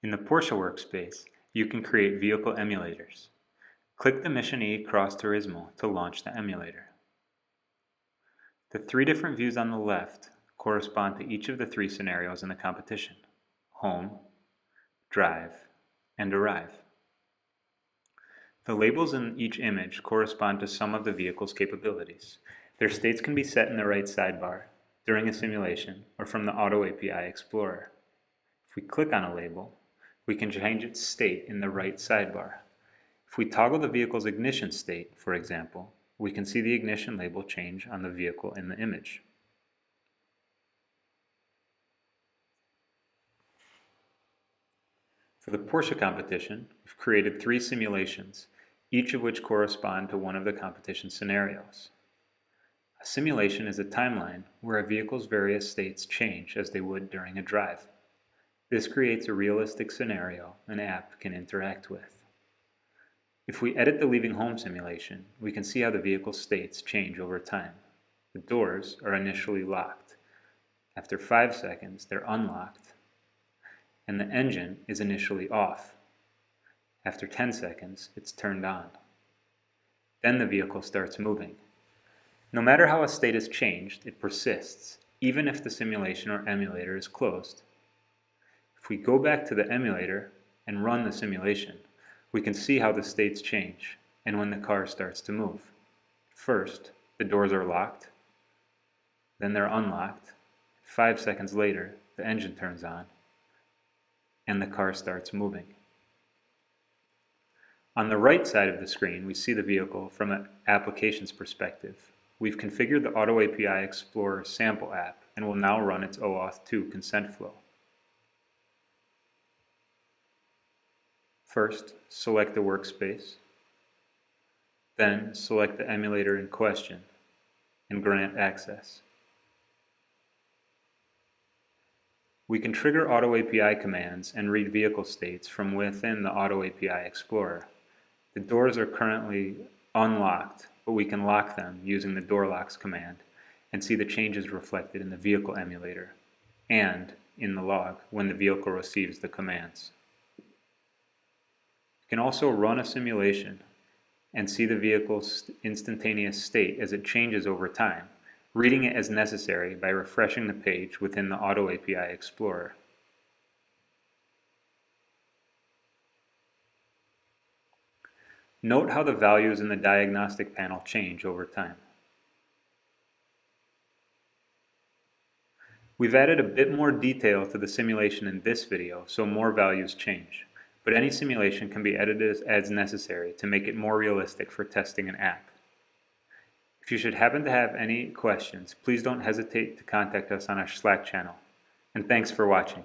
In the Porsche workspace, you can create vehicle emulators. Click the Mission E Cross Turismo to launch the emulator. The three different views on the left correspond to each of the three scenarios in the competition: home, drive, and arrive. The labels in each image correspond to some of the vehicle's capabilities. Their states can be set in the right sidebar, during a simulation, or from the Auto API Explorer. If we click on a label, we can change its state in the right sidebar. If we toggle the vehicle's ignition state, for example, we can see the ignition label change on the vehicle in the image. For the Porsche competition, we've created three simulations, each of which correspond to one of the competition scenarios. A simulation is a timeline where a vehicle's various states change as they would during a drive. This creates a realistic scenario an app can interact with. If we edit the leaving home simulation, we can see how the vehicle's states change over time. The doors are initially locked. After 5 seconds, they're unlocked, and the engine is initially off. After 10 seconds, it's turned on. Then the vehicle starts moving. No matter how a state is changed, it persists, even if the simulation or emulator is closed. If we go back to the emulator and run the simulation, we can see how the states change and when the car starts to move. First, the doors are locked, then they're unlocked. 5 seconds later, the engine turns on, and the car starts moving. On the right side of the screen, we see the vehicle from an application's perspective. We've configured the Auto API Explorer sample app and will now run its OAuth 2 consent flow. First, select the workspace, then select the emulator in question and grant access. We can trigger Auto API commands and read vehicle states from within the Auto API Explorer. The doors are currently unlocked, but we can lock them using the door locks command and see the changes reflected in the vehicle emulator and in the log when the vehicle receives the commands. You can also run a simulation and see the vehicle's instantaneous state as it changes over time, reading it as necessary by refreshing the page within the Auto API Explorer. Note how the values in the diagnostic panel change over time. We've added a bit more detail to the simulation in this video, so more values change. But any simulation can be edited as necessary to make it more realistic for testing an app. If you should happen to have any questions, please don't hesitate to contact us on our Slack channel. And thanks for watching.